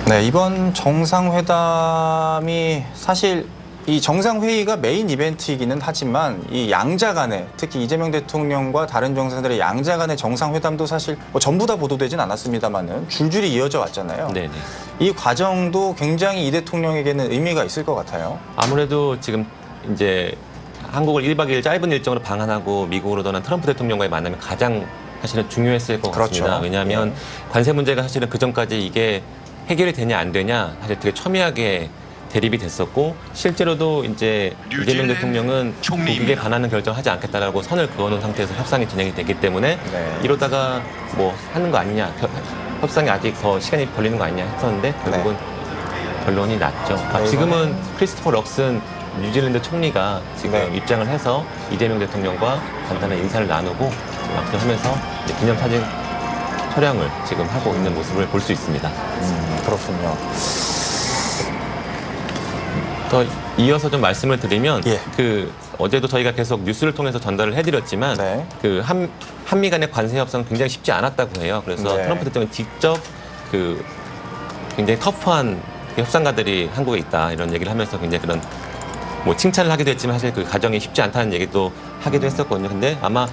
네, 이번 정상회담이 사실 이 정상회의가 메인 이벤트이기는 하지만 이 양자 간의, 특히 이재명 대통령과 다른 정상들의 양자 간의 정상회담도 사실 뭐 전부 다 보도되진 않았습니다만은 줄줄이 이어져 왔잖아요. 네네. 이 과정도 굉장히 이 대통령에게는 의미가 있을 것 같아요. 아무래도 지금 이제 한국을 1박 2일 짧은 일정으로 방한하고 미국으로 떠난 트럼프 대통령과의 만남이 가장 사실은 중요했을 것 그렇죠. 같습니다. 왜냐하면 관세 문제가 사실은 그전까지 이게 해결이 되냐 안 되냐 사실 되게 첨예하게 대립이 됐었고 실제로도 이제 이재명 대통령은 독일에 반하는 결정을 하지 않겠다라고 선을 그어놓은 상태에서 협상이 진행이 됐기 때문에 네. 이러다가 뭐 하는 거 아니냐 협상이 아직 더 시간이 걸리는 거 아니냐 했었는데 결국은 결론이 났죠. 지금은 크리스토퍼 럭슨 뉴질랜드 총리가 지금 입장을 해서 이재명 대통령과 간단한 인사를 나누고 악수를 하면서 기념사진 촬영을 지금 하고 있는 모습을 볼 수 있습니다. 그렇군요. 더 이어서 좀 말씀을 드리면 예. 어제도 저희가 계속 뉴스를 통해서 전달을 해드렸지만 네. 한미 간의 관세 협상은 굉장히 쉽지 않았다고 해요. 그래서 네. 트럼프 대통령이 직접 굉장히 터프한 협상가들이 한국에 있다 이런 얘기를 하면서 굉장히 그런 뭐 칭찬을 하기도 했지만 사실 그 과정이 쉽지 않다는 얘기도 하기도 했었거든요. 근데 아마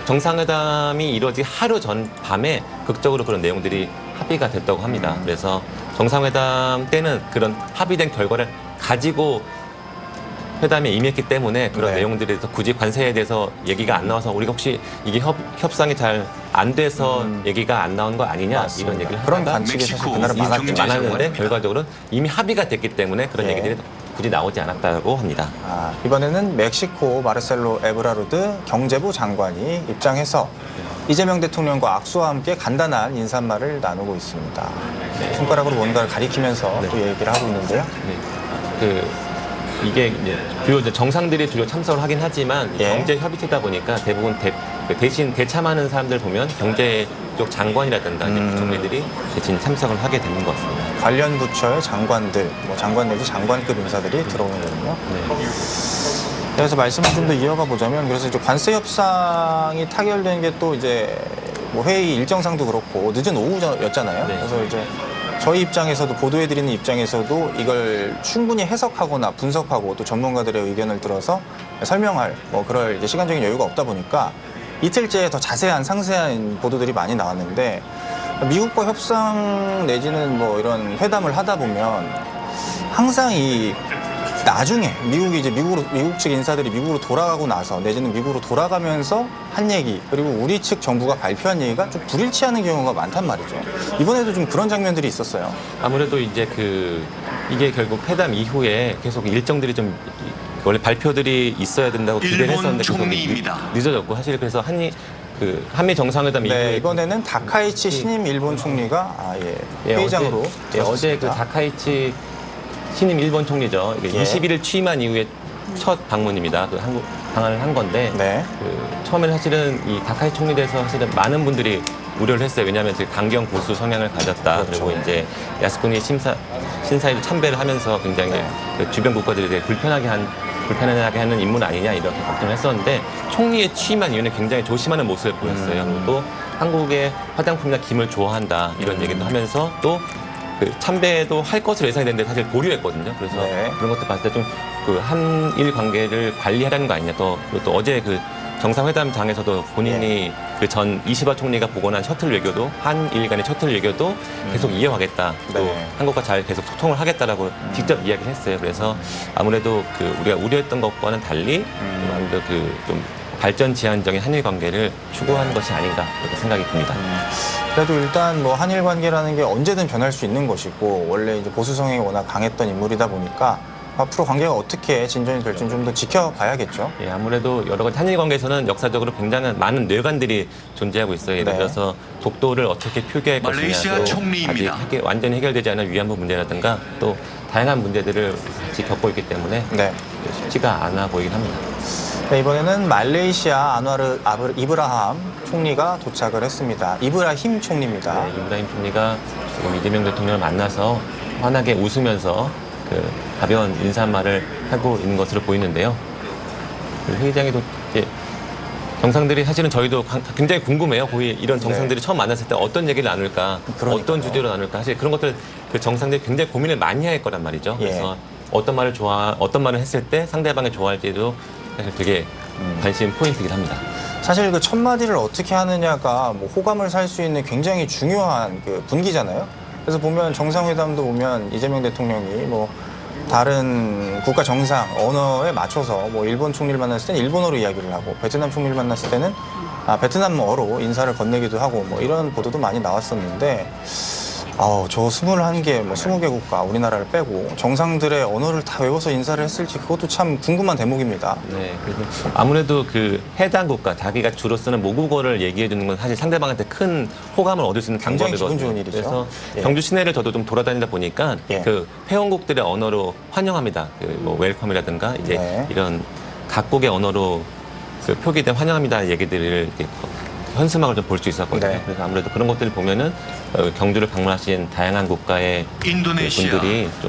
정상회담이 이루어지기 하루 전 밤에 극적으로 그런 내용들이 합의가 됐다고 합니다. 그래서 정상회담 때는 그런 합의된 결과를 가지고 회담에 임했기 때문에 그런 내용들에 대해서 굳이 관세에 대해서 얘기가 안 나와서 우리가 혹시 이게 협상이 잘 안 돼서 얘기가 안 나온 거 아니냐 맞습니다. 이런 얘기를 그런 하다가 관측이 사실 그날은 많았는데 결과적으로는 이미 합의가 됐기 때문에 그런 얘기들이 굳이 나오지 않았다고 합니다. 이번에는 멕시코 마르셀로 에브라르드 경제부 장관이 입장해서 이재명 대통령과 악수와 함께 간단한 인사말을 나누고 있습니다. 손가락으로 뭔가를 가리키면서 또 얘기를 하고 있는데요. 이게 주요 정상들이 주로 참석을 하긴 하지만 예. 경제 협의체다 보니까 대부분 대신 대참하는 사람들 보면 경제 쪽 장관이라든가 부총리들이 대신 참석을 하게 되는 것 같습니다. 관련 부처의 장관들, 뭐 장관 내지 장관급 인사들이 들어오는 거군요. 그래서 말씀을 좀 더 이어가 보자면, 그래서 이제 관세 협상이 타결된 게 또 이제 뭐 회의 일정상도 그렇고 늦은 오후였잖아요. 네. 그래서 이제 저희 입장에서도 보도해드리는 입장에서도 이걸 충분히 해석하거나 분석하고 또 전문가들의 의견을 들어서 설명할 뭐 그럴 이제 시간적인 여유가 없다 보니까 이틀째 더 자세한 상세한 보도들이 많이 나왔는데, 미국과 협상 내지는 뭐 이런 회담을 하다 보면 항상 이 나중에 미국 측 인사들이 미국으로 돌아가고 나서 내지는 미국으로 돌아가면서 한 얘기, 그리고 우리 측 정부가 발표한 얘기가 좀 불일치하는 경우가 많단 말이죠. 이번에도 좀 그런 장면들이 있었어요. 아무래도 이제 이게 결국 회담 이후에 계속 일정들이 좀 원래 발표들이 있어야 된다고 기대를 했었는데 계속 늦어졌고, 사실 그래서 한미 정상회담 이후에 이번에는 다카이치 신임 일본 총리가 회의장으로 어제 다카이치 신임 일본 총리죠. 21일 취임한 이후에 첫 방문입니다. 한국 방한을 한 건데 처음에는 사실은 이 다카이치 총리에 대해서 사실은 많은 우려를 했어요. 왜냐하면 강경 보수 성향을 가졌다. 그리고 이제 야스쿠니 신사에도 참배를 하면서 굉장히 주변 국가들이 되게 불편하게 하는 인물 아니냐 이렇게 걱정을 했었는데, 총리에 취임한 이후에는 굉장히 조심하는 모습을 보였어요. 또 한국의 화장품이나 김을 좋아한다 이런 얘기도 하면서 또 참배도 할 것으로 예상이 됐는데 사실 보류했거든요. 그래서 그런 것도 봤을 때 좀 한일 관계를 관리하라는 거 아니냐. 또 어제 정상회담장에서도 본인이 전 이시바 총리가 복원한 셔틀 외교도, 한일 간의 셔틀 외교도 계속 이어가겠다. 또 한국과 잘 계속 소통을 하겠다라고 직접 이야기를 했어요. 그래서 아무래도 우리가 우려했던 것과는 달리 아무래도 좀 발전 지향적인 한일 관계를 추구한 것이 아닌가 이렇게 생각이 듭니다. 그래도 일단 뭐 한일 관계라는 게 언제든 변할 수 있는 것이고, 원래 이제 보수 성향이 워낙 강했던 인물이다 보니까 앞으로 관계가 어떻게 진전이 될지는 좀 더 지켜봐야겠죠. 예, 아무래도 여러 가지 한일 관계에서는 역사적으로 굉장히 많은 뇌관들이 존재하고 있어요. 예를 들어서 독도를 어떻게 표기할 것이냐, 아직 완전히 해결되지 않은 위안부 문제라든가 또 다양한 문제들을 같이 겪고 있기 때문에 쉽지가 않아 보이긴 합니다. 이번에는 말레이시아 안와르 이브라함 총리가 도착을 했습니다. 이브라힘 총리입니다. 이브라힘 총리가 지금 이재명 대통령을 만나서 환하게 웃으면서 가벼운 인사말을 하고 있는 것으로 보이는데요. 회의장에도 이제 정상들이 사실은 저희도 굉장히 궁금해요. 거의 이런 정상들이 처음 만났을 때 어떤 얘기를 나눌까, 그러니까요. 어떤 주제로 나눌까. 사실 그런 것들 그 정상들이 굉장히 고민을 많이 할 거란 말이죠. 그래서 어떤 말을 했을 때 상대방이 좋아할지도 사실 되게 관심 포인트이긴 합니다. 사실 그 첫 마디를 어떻게 하느냐가 뭐 호감을 살 수 있는 굉장히 중요한 그 분기잖아요. 그래서 보면 정상회담도 보면 이재명 대통령이 뭐 다른 국가 정상 언어에 맞춰서 뭐 일본 총리를 만났을 때는 일본어로 이야기를 하고 베트남 총리를 만났을 때는 베트남어로 인사를 건네기도 하고 뭐 이런 보도도 많이 나왔었는데 저 21개, 뭐 20개 국가 우리나라를 빼고 정상들의 언어를 다 외워서 인사를 했을지 그것도 참 궁금한 대목입니다. 네, 그래서 아무래도 그 해당 국가, 자기가 주로 쓰는 모국어를 얘기해 주는 건 사실 상대방한테 큰 호감을 얻을 수 있는 굉장히 방법이거든요. 기분 좋은 일이죠. 그래서 예. 경주 시내를 저도 좀 돌아다니다 보니까 그 회원국들의 언어로 환영합니다. 그 뭐 웰컴이라든가 이제 이런 각국의 언어로 그 표기된 환영합니다 얘기들을 이렇게 현수막을 좀 볼 수 있었거든요. 그래서 아무래도 그런 것들을 보면은 경주를 방문하신 다양한 국가의 인도네시아, 분들이 좀